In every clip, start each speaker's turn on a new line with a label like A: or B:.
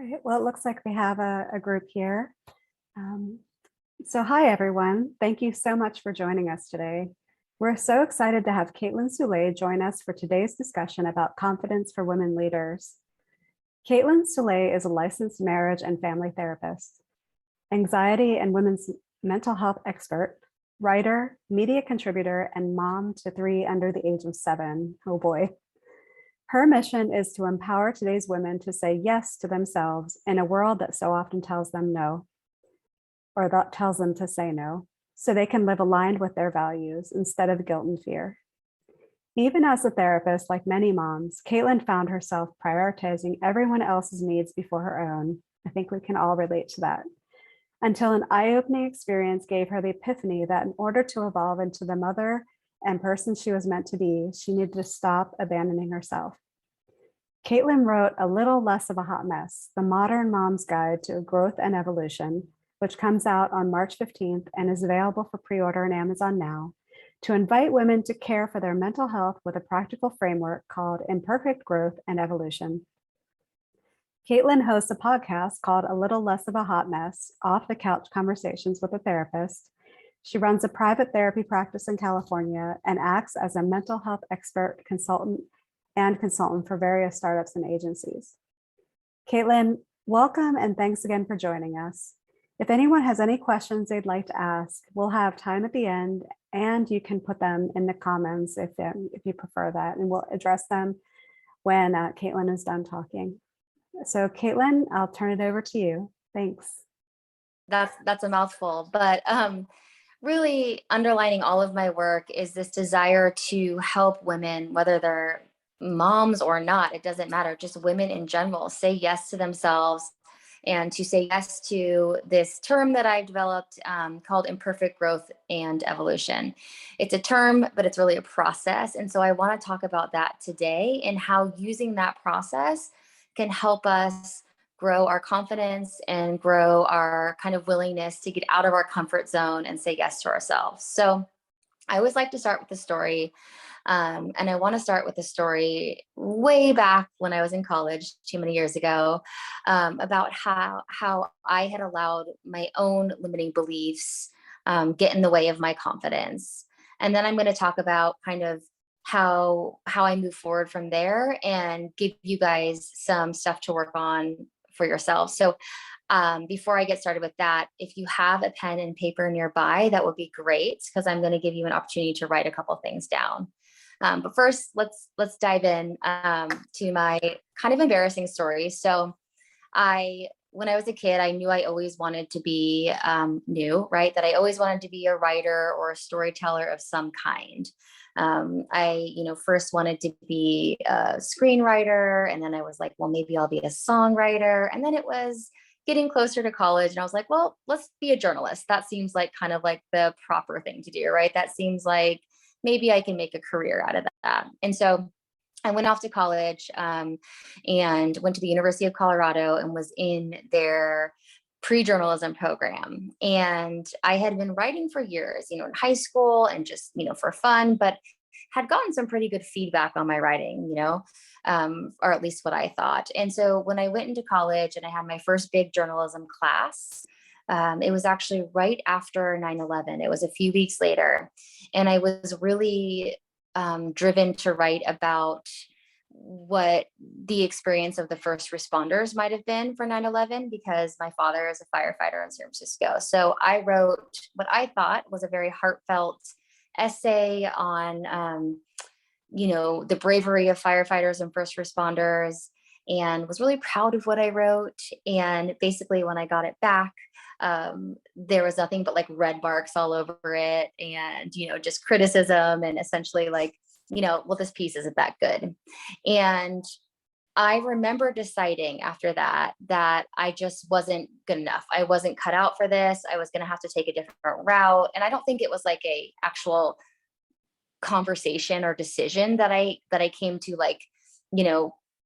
A: All right, well, it looks like we have a group here. Um, so hi, everyone. Thank you so much for joining us today. We're so excited to have Kaitlin Soule join us for today's discussion about confidence for women leaders. Kaitlin Soule is a licensed marriage and family therapist, anxiety and women's mental health expert, writer, media contributor, and mom to 3 under the age of 7. Oh boy. Her mission is to empower today's women to say yes to themselves in a world that so often tells them no, or that tells them to say no, so they can live aligned with their values instead of guilt and fear. Even as a therapist, like many moms, Kaitlin found herself prioritizing everyone else's needs before her own. I think we can all relate to that. Until an eye-opening experience gave her the epiphany that in order to evolve into the mother and person she was meant to be, she needed to stop abandoning herself. Kaitlin wrote A Little Less of a Hot Mess, The Modern Mom's Guide to Growth and Evolution, which comes out on March 15th and is available for pre-order on Amazon now, to invite women to care for their mental health with a practical framework called Imperfect Growth and Evolution. Kaitlin hosts a podcast called A Little Less of a Hot Mess, Off the Couch Conversations with a Therapist. She runs a private therapy practice in California and acts as a mental health expert consultant for various startups and agencies. Kaitlin, welcome and thanks again for joining us. If anyone has any questions they'd like to ask, we'll have time at the end and you can put them in the comments if you prefer that, and we'll address them when Kaitlin is done talking. So Kaitlin, I'll turn it over to you. Thanks.
B: That's a mouthful, but really underlining all of my work is this desire to help women, whether they're moms or not, it doesn't matter, just women in general, say yes to themselves and to say yes to this term that I've developed called imperfect growth and evolution. It's a term, but it's really a process. And so I want to talk about that today and how using that process can help us grow our confidence and grow our kind of willingness to get out of our comfort zone and say yes to ourselves. So I always like to start with the story. And I want to start with a story way back when I was in college, too many years ago, about how I had allowed my own limiting beliefs get in the way of my confidence. And then I'm going to talk about kind of how I move forward from there and give you guys some stuff to work on for yourself. So before I get started with that, if you have a pen and paper nearby, that would be great, because I'm going to give you an opportunity to write a couple things down. But first, let's dive in to my kind of embarrassing story. So when I was a kid, I knew I always wanted to be right? That I always wanted to be a writer or a storyteller of some kind. I first wanted to be a screenwriter, and then I was like, well, maybe I'll be a songwriter. And then it was getting closer to college, and I was like, well, let's be a journalist. That seems like kind of like the proper thing to do, right? That seems like maybe I can make a career out of that. And so I went off to college and went to the University of Colorado and was in their pre-journalism program. And I had been writing for years, in high school and just, for fun, but had gotten some pretty good feedback on my writing, or at least what I thought. And so when I went into college and I had my first big journalism class, it was actually right after 9/11. It was a few weeks later. And I was really driven to write about what the experience of the first responders might have been for 9/11, because my father is a firefighter in San Francisco. So I wrote what I thought was a very heartfelt essay on, the bravery of firefighters and first responders, and was really proud of what I wrote. And basically when I got it back, there was nothing but like red marks all over it, and, just criticism, and essentially like, well, this piece isn't that good. And I remember deciding after that I just wasn't good enough. I wasn't cut out for this. I was going to have to take a different route. And I don't think it was like a actual conversation or decision that I came to, like,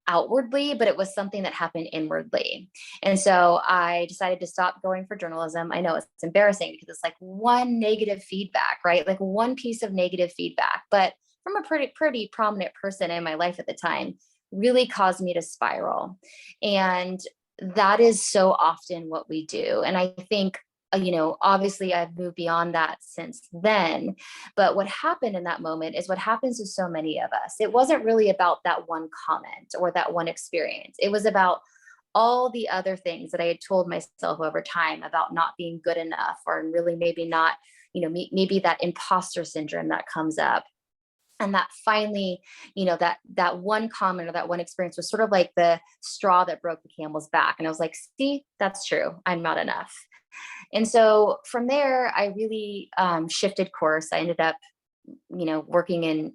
B: outwardly, but it was something that happened inwardly. And so I decided to stop going for journalism. I know it's embarrassing because it's like one negative feedback, right? Like one piece of negative feedback, but from a pretty prominent person in my life at the time, really caused me to spiral. And that is so often what we do. And I think, obviously I've moved beyond that since then. But what happened in that moment is what happens to so many of us. It wasn't really about that one comment or that one experience. It was about all the other things that I had told myself over time about not being good enough, or really maybe not, maybe that imposter syndrome that comes up. And that finally, that one comment or that one experience was sort of like the straw that broke the camel's back. And I was like, see, that's true. I'm not enough. And so from there, I really shifted course. I ended up, working in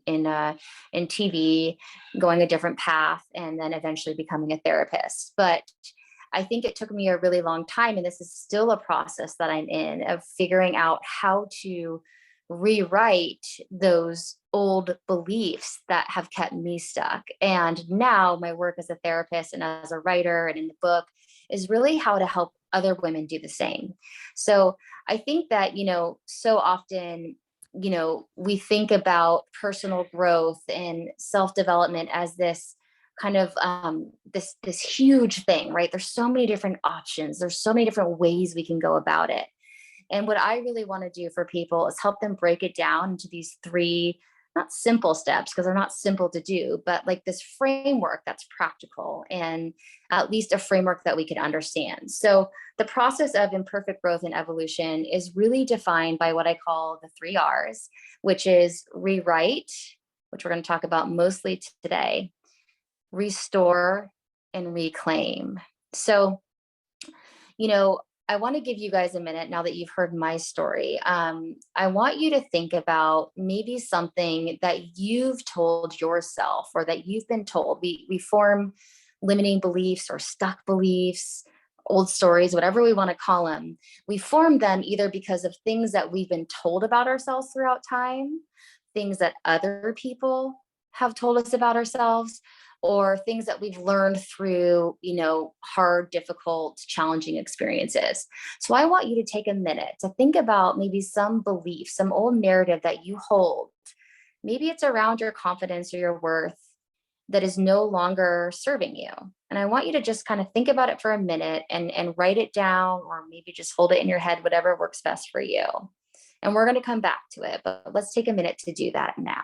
B: TV, going a different path, and then eventually becoming a therapist. But I think it took me a really long time, and this is still a process that I'm in, of figuring out how to rewrite those old beliefs that have kept me stuck. And now my work as a therapist and as a writer and in the book is really how to help other women do the same. So I think that, so often, we think about personal growth and self-development as this kind of this huge thing, right? There's so many different options. There's so many different ways we can go about it. And what I really want to do for people is help them break it down into these three, not simple steps, because they're not simple to do, but like this framework that's practical, and at least a framework that we can understand. So the process of imperfect growth and evolution is really defined by what I call the 3 R's, which is rewrite, which we're going to talk about mostly today, restore, and reclaim. So, I want to give you guys a minute now that you've heard my story. I want you to think about maybe something that you've told yourself or that you've been told. We form limiting beliefs or stuck beliefs, old stories, whatever we want to call them. We form them either because of things that we've been told about ourselves throughout time, things that other people have told us about ourselves, or things that we've learned through, hard, difficult, challenging experiences. So I want you to take a minute to think about maybe some belief, some old narrative that you hold. Maybe it's around your confidence or your worth that is no longer serving you. And I want you to just kind of think about it for a minute and write it down, or maybe just hold it in your head, whatever works best for you. And we're going to come back to it, but let's take a minute to do that now.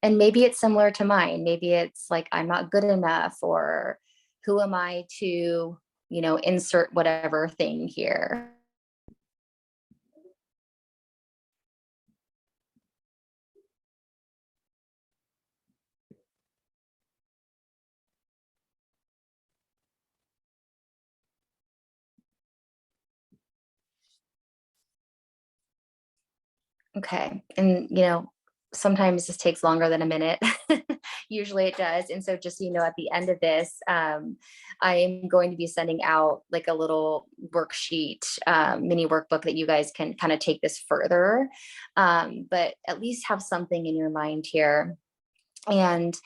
B: And maybe it's similar to mine. Maybe it's like, I'm not good enough, or who am I to, insert whatever thing here. Okay. And, sometimes this takes longer than a minute. Usually it does. And so just, at the end of this, I am going to be sending out like a little worksheet, mini workbook that you guys can kind of take this further. But at least have something in your mind here. And,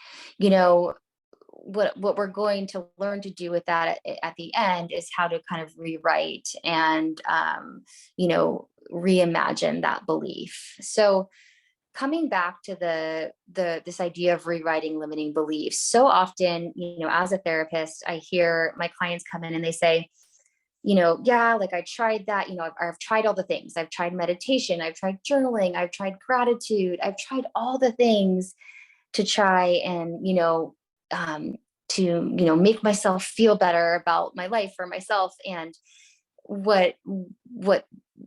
B: what we're going to learn to do with that at the end is how to kind of rewrite and, reimagine that belief. So coming back to this idea of rewriting limiting beliefs, so often, as a therapist, I hear my clients come in and they say, yeah, like I tried that, I've tried all the things. I've tried meditation, I've tried journaling, I've tried gratitude, I've tried all the things to try and, make myself feel better about my life for myself. And what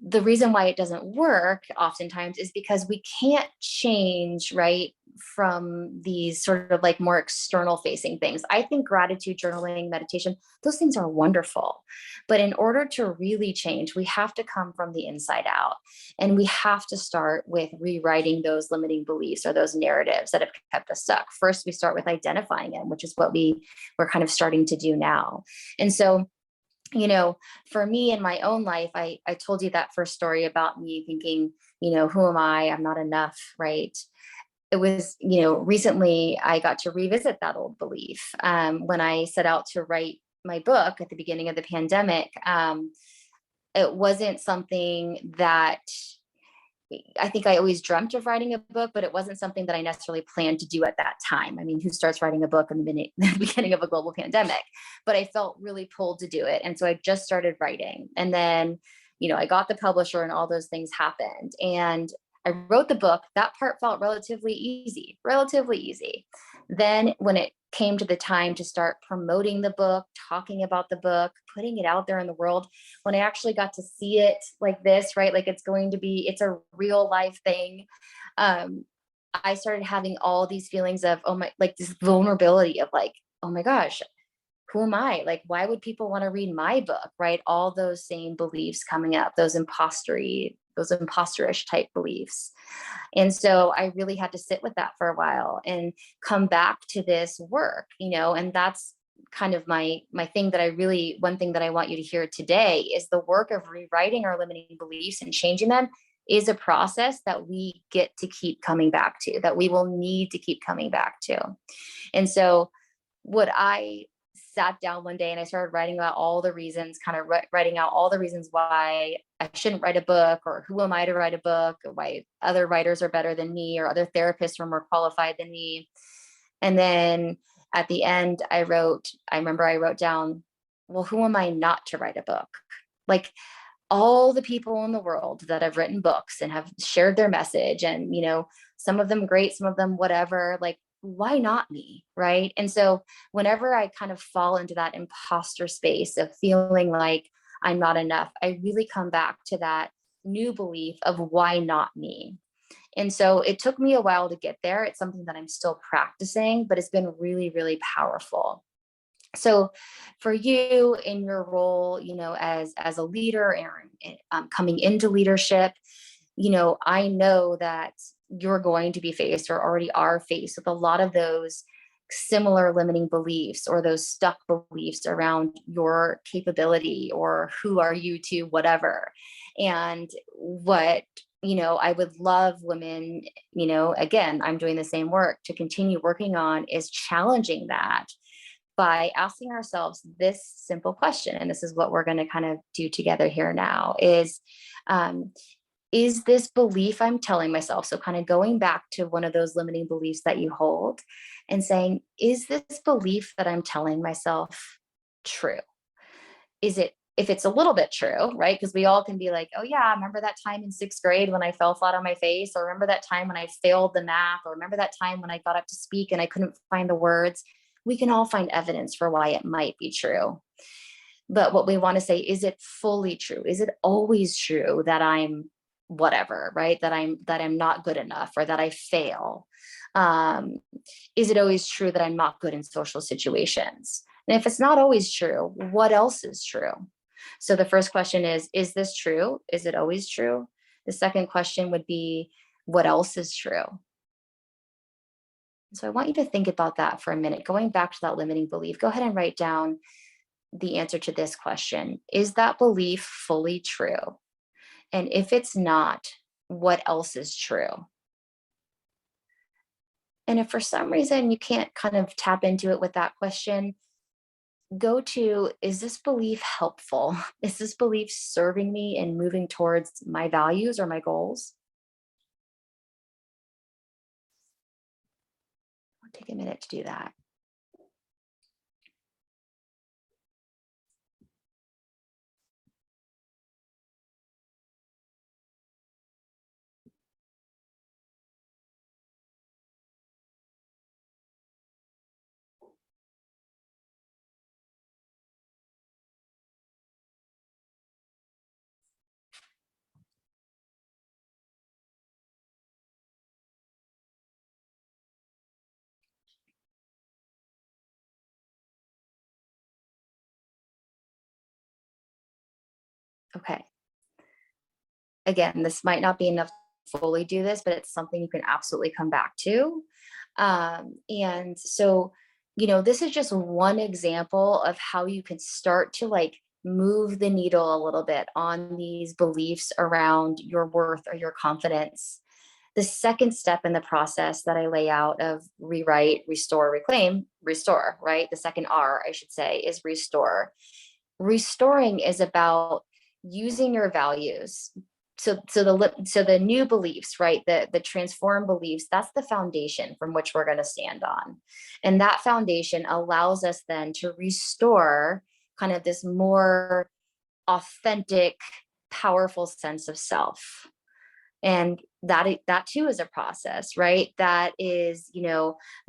B: the reason why it doesn't work oftentimes is because we can't change, right, from these sort of like more external facing things. I think gratitude, journaling, meditation, those things are wonderful. But in order to really change, we have to come from the inside out. And we have to start with rewriting those limiting beliefs or those narratives that have kept us stuck. First, we start with identifying them, which is what we're kind of starting to do now. And so, for me in my own life, I told you that first story about me thinking, who am I? I'm not enough, right? It was, recently I got to revisit that old belief. When I set out to write my book at the beginning of the pandemic, it wasn't something that I think I always dreamt of writing a book, but it wasn't something that I necessarily planned to do at that time. I mean, who starts writing a book in the beginning of a global pandemic? But I felt really pulled to do it. And so I just started writing. And then, I got the publisher and all those things happened. And I wrote the book. That part felt relatively easy, relatively easy. Then when it came to the time to start promoting the book, talking about the book, putting it out there in the world, when I actually got to see it like this, right? Like it's a real life thing. I started having all these feelings of, oh my, like this vulnerability of like, oh my gosh, who am I? Like, why would people want to read my book, right? All those same beliefs coming up, those imposterish type beliefs. And so I really had to sit with that for a while and come back to this work, and that's kind of my thing one thing that I want you to hear today is the work of rewriting our limiting beliefs and changing them is a process that we get to keep coming back to, that we will need to keep coming back to. And so what I sat down one day and I started writing out all the reasons, writing out all the reasons why I shouldn't write a book, or who am I to write a book, or why other writers are better than me, or other therapists are more qualified than me. And then at the end, I remember I wrote down, well, who am I not to write a book? Like all the people in the world that have written books and have shared their message, and, some of them great, some of them whatever, like, why not me? Right. And so whenever I kind of fall into that imposter space of feeling like I'm not enough, I really come back to that new belief of why not me? And so it took me a while to get there. It's something that I'm still practicing, but it's been really, really powerful. So for you in your role, as a leader and coming into leadership, I know that you're going to be faced or already are faced with a lot of those similar limiting beliefs or those stuck beliefs around your capability or who are you to whatever. And what, I would love women, again, I'm doing the same work to continue working on is challenging that by asking ourselves this simple question. And this is what we're going to kind of do together here now is this belief I'm telling myself? So kind of going back to one of those limiting beliefs that you hold and saying, is this belief that I'm telling myself true? If it's a little bit true, right? Because we all can be like, oh yeah, remember that time in 6th grade when I fell flat on my face, or remember that time when I failed the math, or remember that time when I got up to speak and I couldn't find the words. We can all find evidence for why it might be true. But what we want to say, is it fully true? Is it always true that I'm whatever, right? That I'm not good enough, or that I fail? Is it always true that I'm not good in social situations? And if it's not always true, what else is true? So the first question is this true? Is it always true? The second question would be, what else is true? So I want you to think about that for a minute. Going back to that limiting belief, go ahead and write down the answer to this question. Is that belief fully true? And if it's not, what else is true? And if for some reason you can't kind of tap into it with that question, go to, is this belief helpful? Is this belief serving me and moving towards my values or my goals? I'll take a minute to do that. Okay. Again, this might not be enough to fully do this, but it's something you can absolutely come back to. And so, this is just one example of how you can start to like move the needle a little bit on these beliefs around your worth or your confidence. The second step in the process that I lay out of rewrite, restore, reclaim, restore, right? The second R, I should say, is restore. Restoring is about using your values, the new beliefs, right? The transformed beliefs, that's the foundation from which we're going to stand on. And that foundation allows us then to restore kind of this more authentic, powerful sense of self. And that too is a process, right? That is,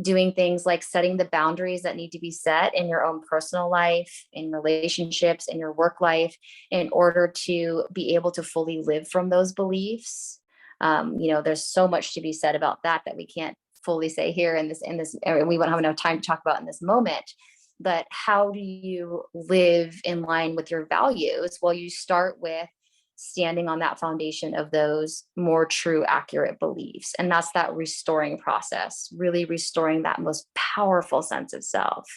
B: doing things like setting the boundaries that need to be set in your own personal life, in relationships, in your work life, in order to be able to fully live from those beliefs. There's so much to be said about that we can't fully say here in this, we won't have enough time to talk about in this moment. But how do you live in line with your values? Well, you start with standing on that foundation of those more true, accurate beliefs. And that's that restoring process, really restoring that most powerful sense of self.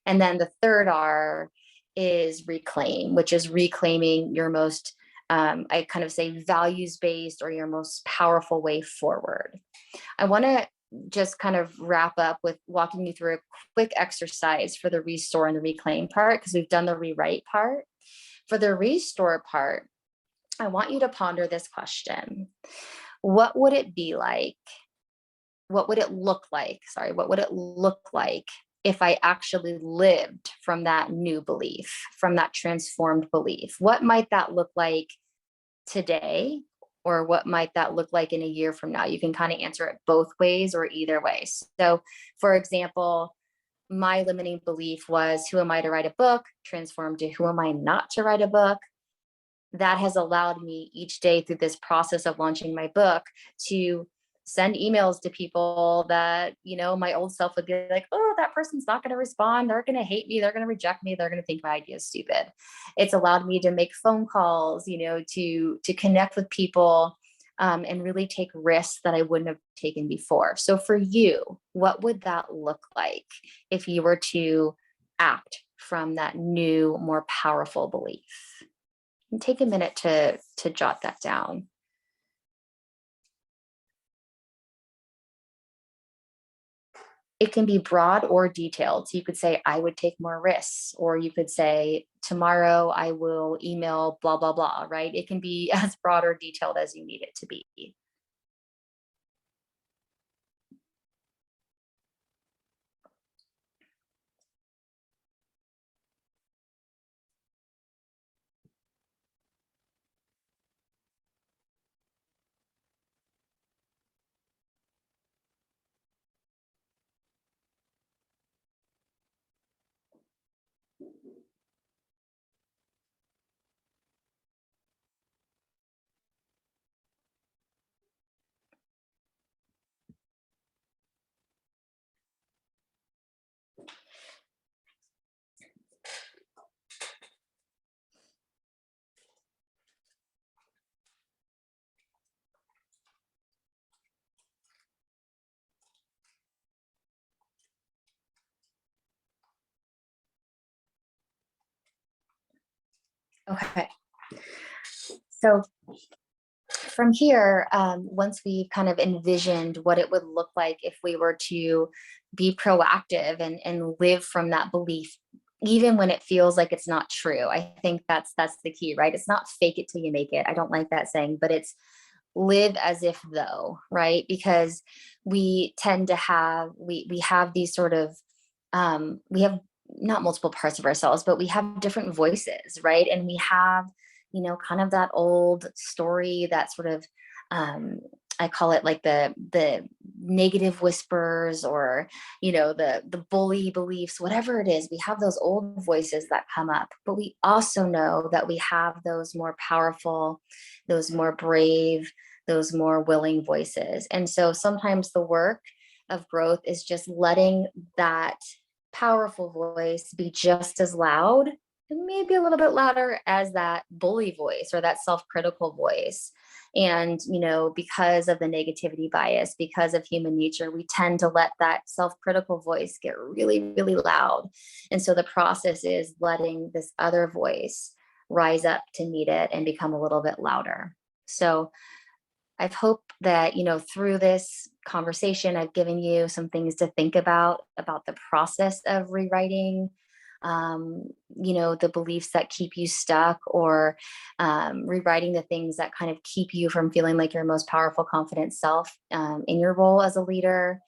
B: And then the third R is reclaim, which is reclaiming your most, I kind of say values-based or your most powerful way forward. I want to just kind of wrap up with walking you through a quick exercise for the restore and the reclaim part, because we've done the rewrite part. For the restore part, I want you to ponder this question. What would it be like? What would it look like? Sorry, what would it look like if I actually lived from that new belief, from that transformed belief? What might that look like today? Or what might that look like in a year from now? You can kind of answer it both ways or either way. So, for example, my limiting belief was, who am I to write a book? Transformed to, who am I not to write a book? That has allowed me each day through this process of launching my book to send emails to people that, my old self would be like, oh, that person's not going to respond. They're going to hate me. They're going to reject me. They're going to think my idea is stupid. It's allowed me to make phone calls, to connect with people and really take risks that I wouldn't have taken before. So for you, what would that look like if you were to act from that new, more powerful belief? And take a minute to jot that down. It can be broad or detailed. So you could say, I would take more risks, or you could say, tomorrow I will email blah, blah, blah, right? It can be as broad or detailed as you need it to be. Okay. So from here, once we kind of envisioned what it would look like if we were to be proactive and live from that belief, even when it feels like it's not true, I think that's the key, right? It's not fake it till you make it. I don't like that saying, but it's live as if though, right? Because we tend to have, we have these sort of, we have not multiple parts of ourselves, but we have different voices, right? And we have, kind of that old story, that sort of, I call it like the negative whispers, or the bully beliefs, whatever it is. We have those old voices that come up, but we also know that we have those more powerful, those more brave, those more willing voices. And so sometimes the work of growth is just letting that powerful voice be just as loud, and maybe a little bit louder, as that bully voice or that self-critical voice. And, because of the negativity bias, because of human nature, we tend to let that self-critical voice get really, really loud. And so the process is letting this other voice rise up to meet it and become a little bit louder. So I've hoped that, through this conversation, I've given you some things to think about the process of rewriting, the beliefs that keep you stuck, or rewriting the things that kind of keep you from feeling like your most powerful, confident self in your role as a leader.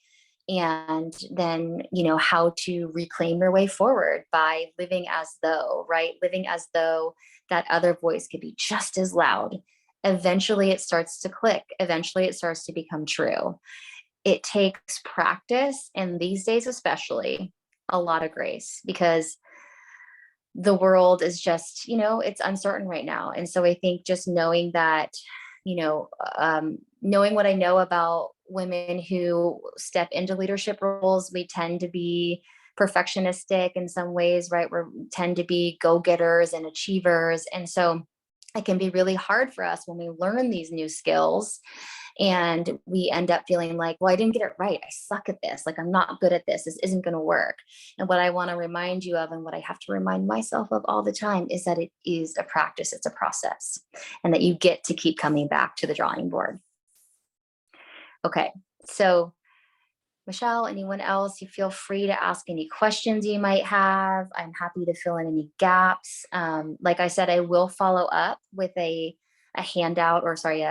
B: And then, how to reclaim your way forward by living as though, right? Living as though that other voice could be just as loud. Eventually it starts to click. Eventually it starts to become true. It takes practice, and these days, especially, a lot of grace, because the world is just, it's uncertain right now. And so I think just knowing that, knowing what I know about women who step into leadership roles, we tend to be perfectionistic in some ways, right? We tend to be go-getters and achievers. And so it can be really hard for us when we learn these new skills and we end up feeling like, well, I didn't get it right. I suck at this. Like, I'm not good at this. This isn't going to work. And what I want to remind you of, and what I have to remind myself of all the time, is that it is a practice. It's a process, and that you get to keep coming back to the drawing board. Okay. So Michelle, anyone else, you feel free to ask any questions you might have. I'm happy to fill in any gaps. Like I said, I will follow up with a handout, or sorry,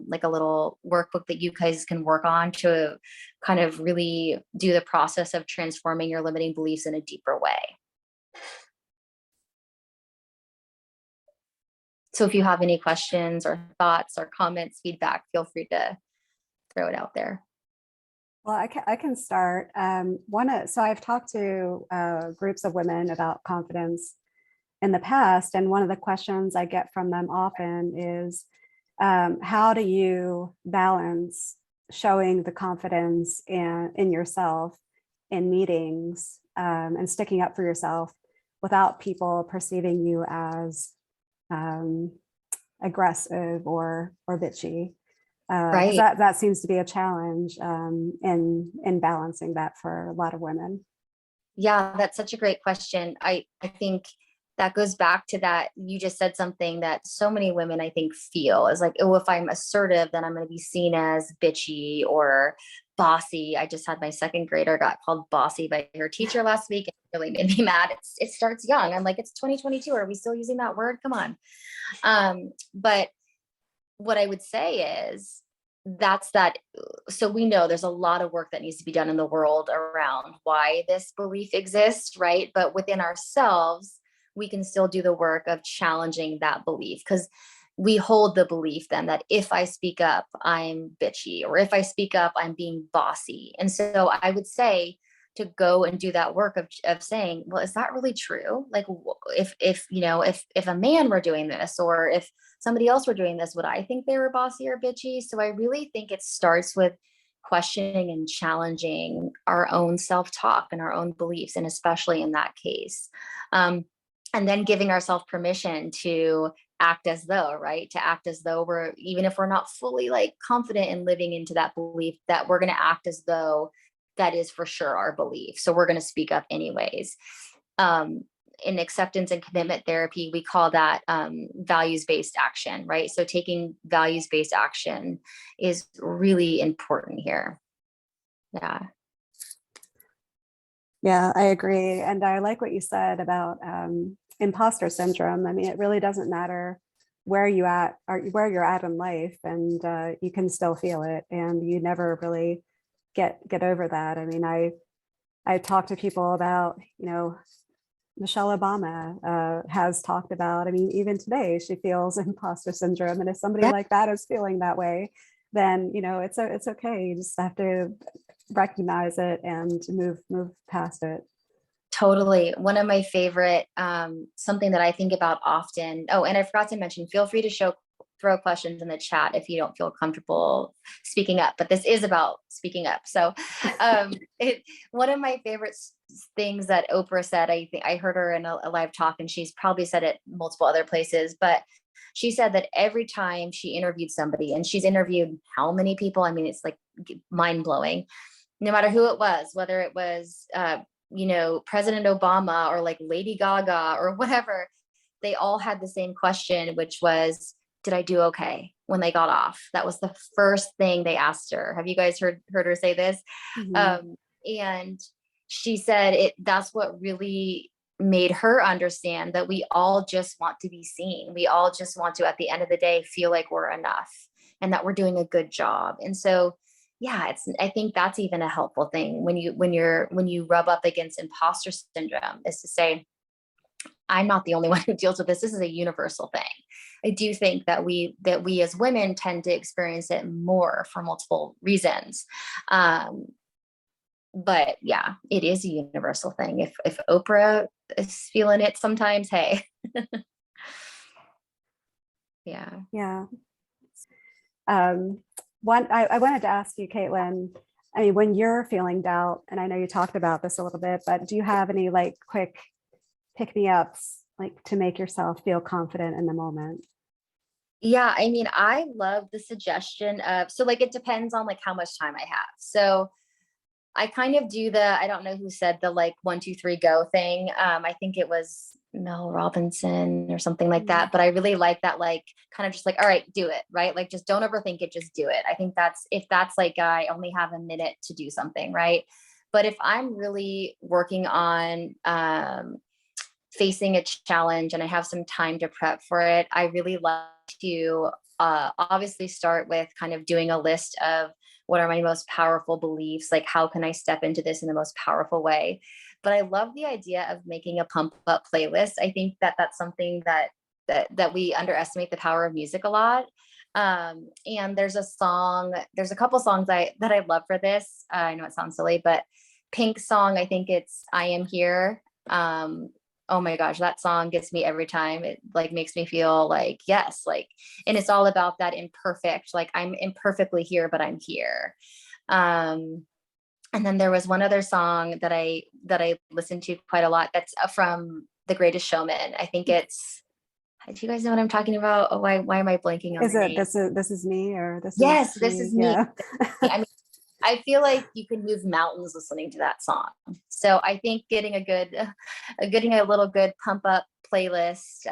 B: like a little workbook that you guys can work on to kind of really do the process of transforming your limiting beliefs in a deeper way. So if you have any questions or thoughts or comments, feedback, feel free to throw it out there.
A: Well, I can start. So I've talked to groups of women about confidence in the past, and one of the questions I get from them often is, how do you balance showing the confidence in yourself in meetings, and sticking up for yourself without people perceiving you as aggressive or bitchy? Because
B: Right.
A: that seems to be a challenge in balancing that for a lot of women.
B: Yeah, that's such a great question. I think that goes back to that. You just said something that so many women, I think, feel is like, oh, if I'm assertive, then I'm going to be seen as bitchy or bossy. I just had my second grader got called bossy by her teacher last week. It really made me mad. It starts young. I'm like, it's 2022. Are we still using that word? Come on. But what I would say is that's that. So we know there's a lot of work that needs to be done in the world around why this belief exists, right? But within ourselves, we can still do the work of challenging that belief, because we hold the belief then that if I speak up, I'm bitchy, or if I speak up, I'm being bossy. And so I would say to go and do that work of saying, well, is that really true? Like, if a man were doing this, or if somebody else were doing this, would I think they were bossy or bitchy? So I really think it starts with questioning and challenging our own self-talk and our own beliefs, and especially in that case. And then giving ourselves permission to act as though, right? To act as though we're, even if we're not fully like confident in living into that belief, that we're going to act as though that is for sure our belief. So we're going to speak up anyways. In acceptance and commitment therapy, we call that values-based action, right? So taking values-based action is really important here. Yeah.
A: Yeah, I agree. And I like what you said about imposter syndrome. I mean, it really doesn't matter where you at or where you're at in life, and you can still feel it, and you never really get over that. I mean, I talk to people about, Michelle Obama has talked about, I mean, even today she feels imposter syndrome. And if somebody
B: Yeah,
A: like that is feeling that way, then, it's okay. You just have to recognize it and move past it.
B: totally. One of my favorite, something that I think about often. Oh, and I forgot to mention, feel free to throw questions in the chat if you don't feel comfortable speaking up, but this is about speaking up. So one of my favorite things that Oprah said, I think I heard her in a live talk, and she's probably said it multiple other places, but she said that every time she interviewed somebody, and she's interviewed how many people, I mean, it's like mind blowing, no matter who it was, whether it was, President Obama or like Lady Gaga or whatever, they all had the same question, which was, did I do okay when they got off? That was the first thing they asked her. Have you guys heard her say this?
A: Mhm.
B: And she said that's what really made her understand that we all just want to be seen. We all just want to, at the end of the day, feel like we're enough and that we're doing a good job. And so, yeah, I think that's even a helpful thing when you rub up against imposter syndrome, is to say, I'm not the only one who deals with this. This is a universal thing. I do think that we as women tend to experience it more for multiple reasons. But yeah, it is a universal thing. If Oprah is feeling it sometimes, hey. Yeah.
A: Yeah. I wanted to ask you, Kaitlin, I mean, when you're feeling doubt, and I know you talked about this a little bit, but do you have any like quick pick-me-ups, like to make yourself feel confident in the moment?
B: Yeah, I mean, I love the suggestion of, so like it depends on like how much time I have. So I kind of do I don't know who said the like 1, 2, 3, go thing. I think it was Mel Robinson or something like that. But I really like that, like kind of just like, all right, do it, right? Like just don't overthink it, just do it. I think if that's like, I only have a minute to do something, right? But if I'm really working on facing a challenge and I have some time to prep for it, I really like to obviously start with kind of doing a list of what are my most powerful beliefs, like how can I step into this in the most powerful way. But I love the idea of making a pump up playlist. I think that that's something that we underestimate the power of music a lot. And there's a couple songs that I love for this. I know it sounds silly, but Pink song, I think it's I Am Here. Oh my gosh, that song gets me every time. It like makes me feel like, yes, like, and it's all about that imperfect, like I'm imperfectly here, but I'm here. And then there was one other song that I listened to quite a lot. That's from The Greatest Showman. I think it's, do you guys know what I'm talking about? Oh, why am I blanking on
A: Is
B: the
A: it
B: name?
A: this is me, or this
B: Yes,
A: is
B: This
A: me?
B: Is Me.
A: Yeah.
B: I mean, I feel like you can move mountains listening to that song. So I think getting a little good pump up playlist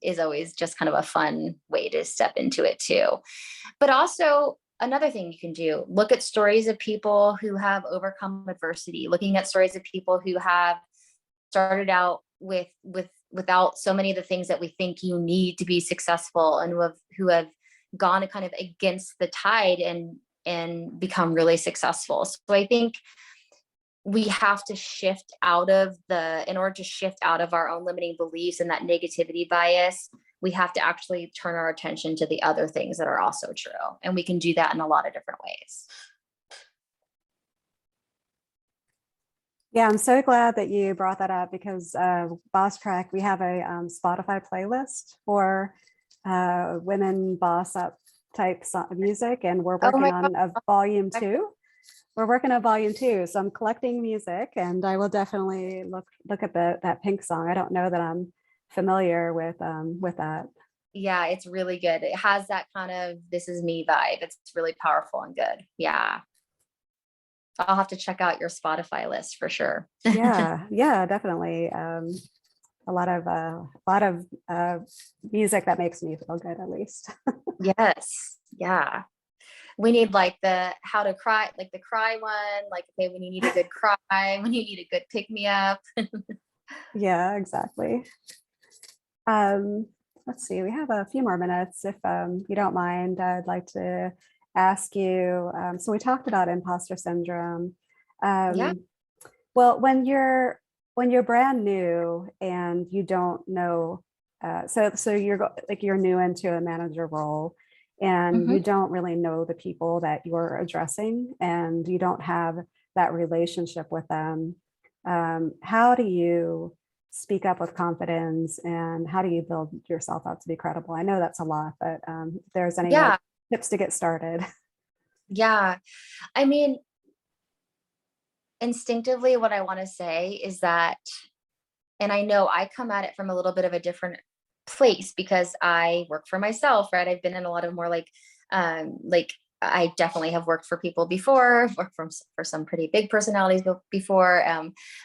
B: is always just kind of a fun way to step into it too. But also another thing you can do, look at stories of people who have overcome adversity, looking at stories of people who have started out without so many of the things that we think you need to be successful, and who have gone kind of against the tide and become really successful. So I think we have to in order to shift out of our own limiting beliefs and that negativity bias, we have to actually turn our attention to the other things that are also true. And we can do that in a lot of different ways.
A: Yeah, I'm so glad that you brought that up, because Bosstrack, we have a Spotify playlist for women boss up type music, and we're
B: Oh
A: working
B: my
A: on a volume
B: God.
A: 2. We're working on volume 2, so I'm collecting music, and I will definitely look at that Pink song. I don't know that I'm familiar with that.
B: Yeah, it's really good. It has that kind of This Is Me vibe. It's really powerful and good. Yeah. I'll have to check out your Spotify list for sure.
A: Yeah, definitely. A lot of music that makes me feel good, at least.
B: Yes. Yeah. We need like the how to cry, like the cry one, like, okay, when you need a good cry, when you need a good pick me up.
A: Yeah, exactly. Let's see, we have a few more minutes. If you don't mind, I'd like to ask you, so we talked about imposter syndrome.
B: Yeah.
A: Well, when you're brand new and you don't know, so you're new into a manager role, and
B: Hmm.
A: you don't really know the people that you're addressing, and you don't have that relationship with them. How do you speak up with confidence, and how do you build yourself up to be credible? I know that's a lot, but if there's any like
B: Yeah.
A: tips to get started.
B: Yeah. I mean, instinctively, what I want to say is that, and I know I come at it from a little bit of a different place because I work for myself, right? I've been in a lot of more like I definitely have worked for people before, worked for some pretty big personalities before.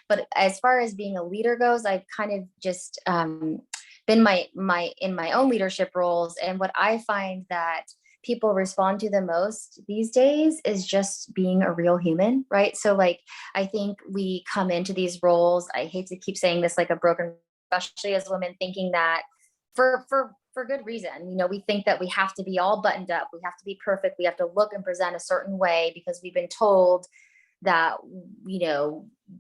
B: But as far as being a leader goes, I've kind of just been in my own leadership roles. And what I find that people respond to the most these days is just being a real human, right? So like, I think we come into these roles, I hate to keep saying this like a broken, especially as women, thinking that for good reason, we think that we have to be all buttoned up, we have to be perfect, we have to look and present a certain way because we've been told that,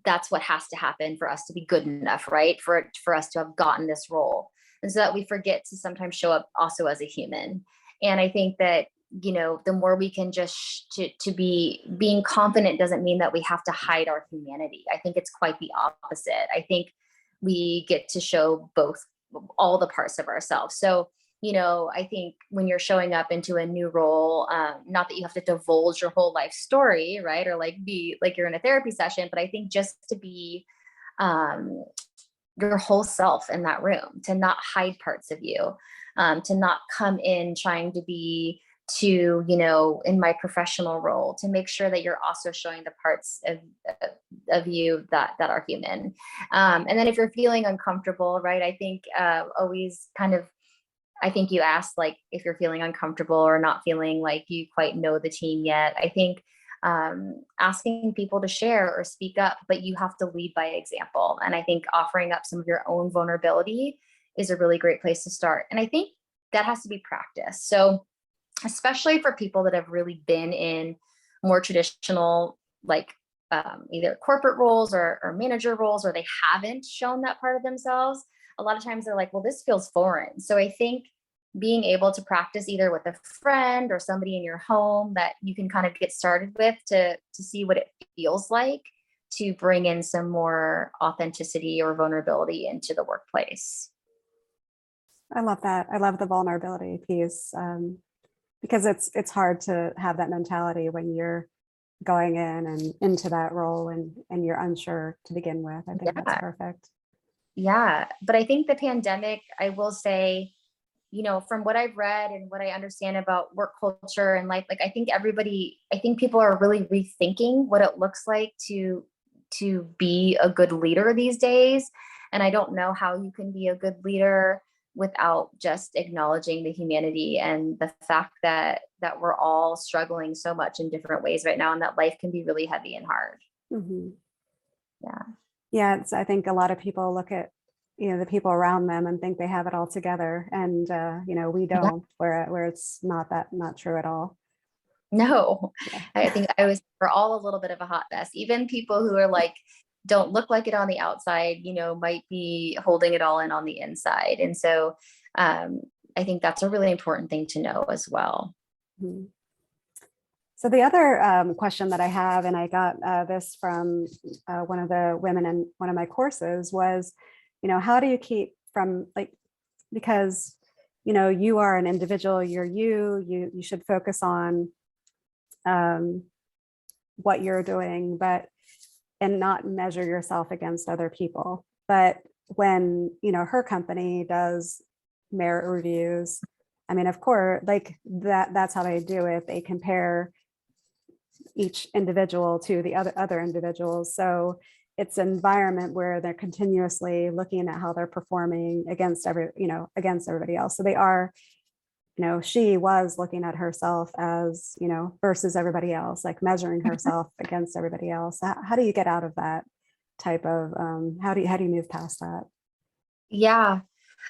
B: that's what has to happen for us to be good enough, right? For us to have gotten this role. And so that we forget to sometimes show up also as a human. And I think that, the more we can just to be being confident doesn't mean that we have to hide our humanity. I think it's quite the opposite. I think we get to show both, all the parts of ourselves. So, I think when you're showing up into a new role, not that you have to divulge your whole life story, right? Or like be like you're in a therapy session, but I think just to be your whole self in that room, to not hide parts of you, to not come in trying to be in my professional role, to make sure that you're also showing the parts of you that are human. And then if you're feeling uncomfortable, right, I think always kind of, I think you asked like if you're feeling uncomfortable or not feeling like you quite know the team yet. I think asking people to share or speak up, but you have to lead by example. And I think offering up some of your own vulnerability is a really great place to start. And I think that has to be practiced. So especially for people that have really been in more traditional, like either corporate roles or manager roles, or they haven't shown that part of themselves, a lot of times they're like, well, this feels foreign. So I think being able to practice either with a friend or somebody in your home that you can kind of get started with to see what it feels like to bring in some more authenticity or vulnerability into the workplace.
A: I love that. I love the vulnerability piece, because it's hard to have that mentality when you're going in and into that role and you're unsure to begin with. I think that's perfect.
B: Yeah. But I think the pandemic, I will say, from what I've read and what I understand about work culture and life, like I think people are really rethinking what it looks like to be a good leader these days. And I don't know how you can be a good leader without just acknowledging the humanity and the fact that we're all struggling so much in different ways right now, and that life can be really heavy and hard.
A: Mm-hmm.
B: Yeah.
A: Yeah, I think a lot of people look at the people around them and think they have it all together, and we don't. Where it's not true at all.
B: No,
A: Yeah.
B: I think we're all a little bit of a hot mess. Even people who are like, don't look like it on the outside, might be holding it all in on the inside. And so I think that's a really important thing to know as well.
A: Mm-hmm. So the other question that I have, and I got this from one of the women in one of my courses, was, how do you keep from because, you are an individual, you should focus on what you're doing, and not measure yourself against other people. But when, her company does merit reviews, I mean, of course, like that's how they do it. They compare each individual to the other individuals. So it's an environment where they're continuously looking at how they're performing against everybody else. So they are, she was looking at herself as, versus everybody else, like measuring herself against everybody else. How do you get out of that type of, how do you move past that?
B: Yeah.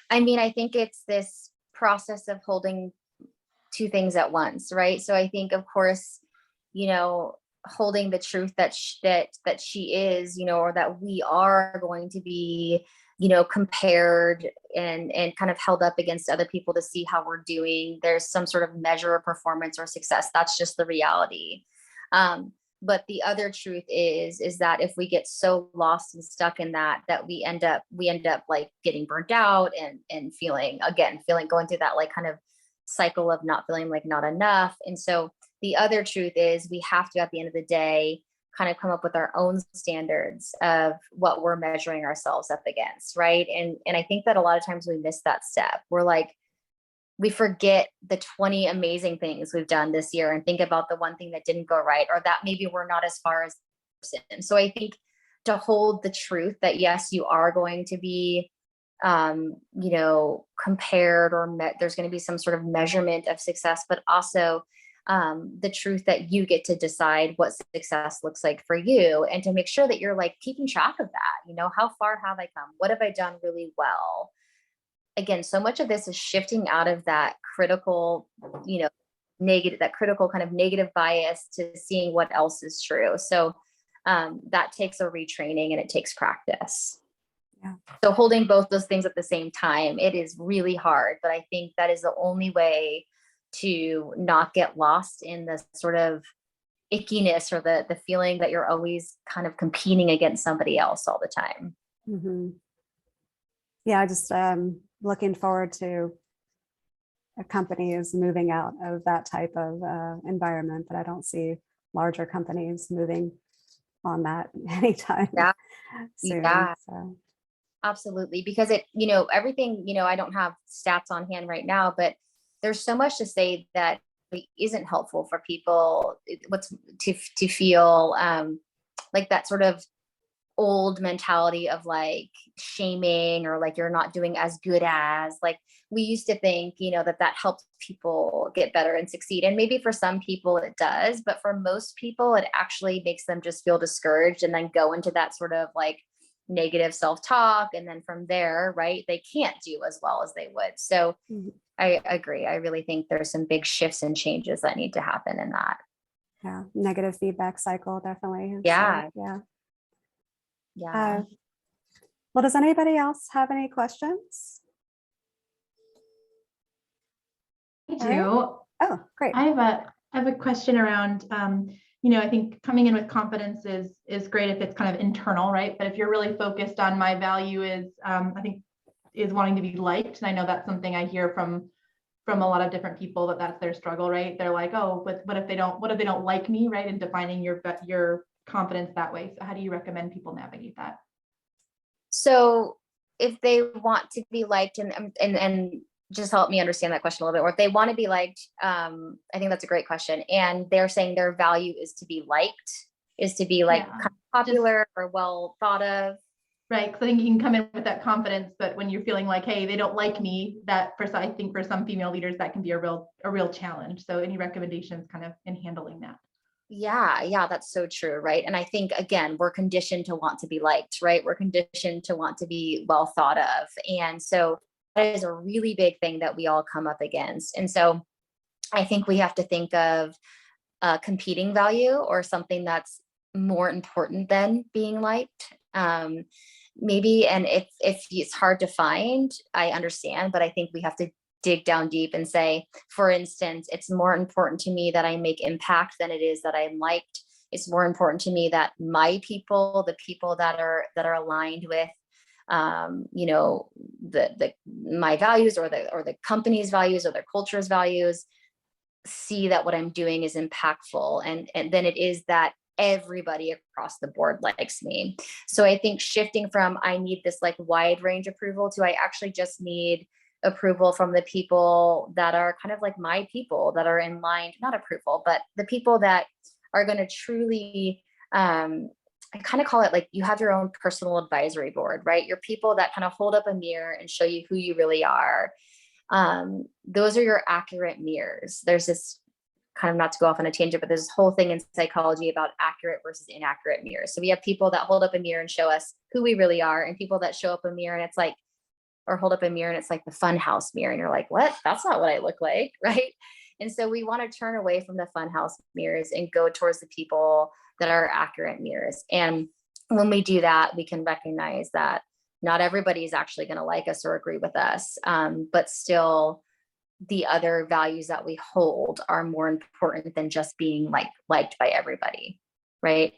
B: I mean, I think it's this process of holding two things at once, right? So I think, of course, holding the truth that she is, or that we are going to be, compared and kind of held up against other people to see how we're doing. There's some sort of measure of performance or success. That's just the reality. But the other truth is that if we get so lost and stuck in that we end up like getting burnt out and feeling going through that like kind of cycle of not feeling like not enough. And so the other truth is we have to, at the end of the day, kind of come up with our own standards of what we're measuring ourselves up against, right? And I think that a lot of times we miss that step. We're like, we forget the 20 amazing things we've done this year and think about the one thing that didn't go right, or that maybe we're not as far as person. So I think to hold the truth that yes, you are going to be compared or there's going to be some sort of measurement of success, but also the truth that you get to decide what success looks like for you, and to make sure that you're like keeping track of that. How far have I come? What have I done really well? Again, so much of this is shifting out of that critical, negative, that critical kind of negative bias to seeing what else is true. So that takes a retraining and it takes practice.
A: Yeah.
B: So holding both those things at the same time, it is really hard, but I think that is the only way to not get lost in the sort of ickiness or the feeling that you're always kind of competing against somebody else all the time.
A: Mm-hmm. Yeah, just looking forward to a company is moving out of that type of environment, but I don't see larger companies moving on that anytime soon.
B: Yeah.
A: So.
B: Absolutely. Because everything, I don't have stats on hand right now, but there's so much to say that isn't helpful for people. What's to feel like that sort of old mentality of like shaming, or like you're not doing as good as, like we used to think, that helps people get better and succeed. And maybe for some people it does, but for most people it actually makes them just feel discouraged and then go into that sort of like negative self-talk. And then from there, right, they can't do as well as they would. So I agree. I really think there's some big shifts and changes that need to happen in that.
A: Yeah. Negative feedback cycle, definitely.
B: Yeah.
A: So,
B: yeah.
A: Well, does anybody else have any questions?
C: I do.
A: Right. Oh, great.
C: I have a question around, I think coming in with confidence is great if it's kind of internal, right? But if you're really focused on my value is, I think, is wanting to be liked. And I know that's something I hear from a lot of different people, that's their struggle, right? They're like, oh, but what if they don't like me, right? And defining your confidence that way. So how do you recommend people navigate that?
B: So if they want to be liked, and just help me understand that question a little bit, or if they want to be liked, I think that's a great question. And they're saying their value is to be liked, is to be like kind of popular or well thought of.
C: Right. Because I think you can come in with that confidence, but when you're feeling like, hey, they don't like me, I think for some female leaders, that can be a real challenge. So any recommendations kind of in handling that?
B: Yeah, that's so true, right? And I think, again, we're conditioned to want to be liked, right? We're conditioned to want to be well thought of. And so that is a really big thing that we all come up against. And so I think we have to think of competing value, or something that's more important than being liked. Maybe, and if it's hard to find, I understand, but I think we have to dig down deep and say, for instance, it's more important to me that I make impact than it is that I'm liked. It's more important to me that my people, the people that are aligned with, my values, or the company's values, or their culture's values, see that what I'm doing is impactful. And then it is that everybody across the board likes me. So I think shifting from I need this like wide range approval to I actually just need approval from the people that are kind of like my people, that are in line, not approval, but the people that are going to truly, I kind of call it like you have your own personal advisory board, right? Your people that kind of hold up a mirror and show you who you really are. Those are your accurate mirrors. There's this kind of, not to go off on a tangent, but there's this whole thing in psychology about accurate versus inaccurate mirrors. So we have people that hold up a mirror and show us who we really are, and people that show up a mirror and it's like, or hold up a mirror and it's like the fun house mirror. And you're like, what? That's not what I look like. Right. And so we want to turn away from the fun house mirrors and go towards the people that are accurate mirrors. And when we do that, we can recognize that not everybody is actually going to like us or agree with us. But still, the other values that we hold are more important than just being liked by everybody. Right.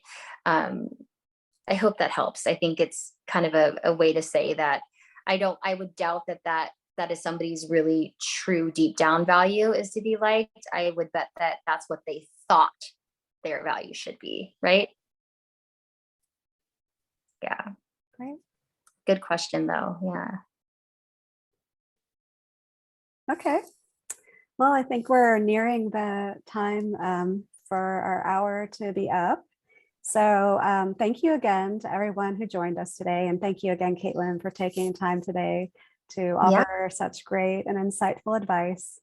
B: I hope that helps. I think it's kind of a way to say that I would doubt that is somebody's really true deep down value is to be liked. I would bet that that's what they thought their value should be. Right. Yeah.
A: Great.
B: Good question though. Yeah.
A: Okay. Well, I think we're nearing the time for our hour to be up. So thank you again to everyone who joined us today. And thank you again, Kaitlin, for taking time today to offer such great and insightful advice.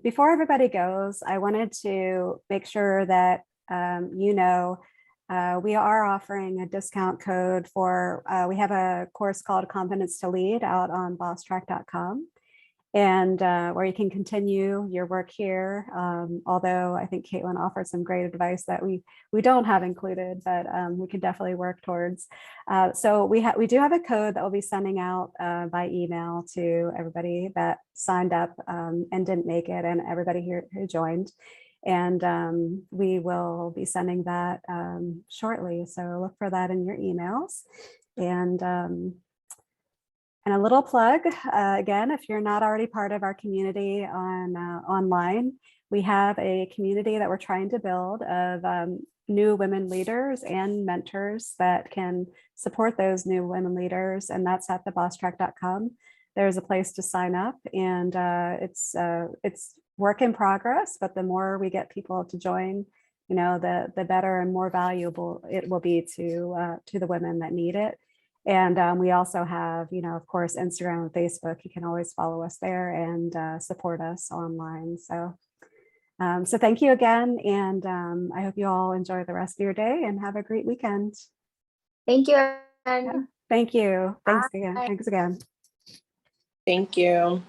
A: Before everybody goes, I wanted to make sure that we are offering a discount code for, we have a course called Confidence to Lead out on bosstrack.com, and where you can continue your work here. Although I think Kaitlin offered some great advice that we don't have included, but we can definitely work towards. So we do have a code that we'll be sending out by email to everybody that signed up and didn't make it, and everybody here who joined. And we will be sending that shortly. So look for that in your emails. And a little plug, again, if you're not already part of our community on online, we have a community that we're trying to build of new women leaders and mentors that can support those new women leaders. And that's at thebosstrack.com. There's a place to sign up, and it's work in progress, but the more we get people to join, the better and more valuable it will be to the women that need it. And we also have, of course, Instagram and Facebook. You can always follow us there and support us online. So thank you again. And I hope you all enjoy the rest of your day and have a great weekend.
B: Thank you.
A: Yeah, thank you. Thanks
B: Bye.
A: again. Thanks again.
D: Thank you.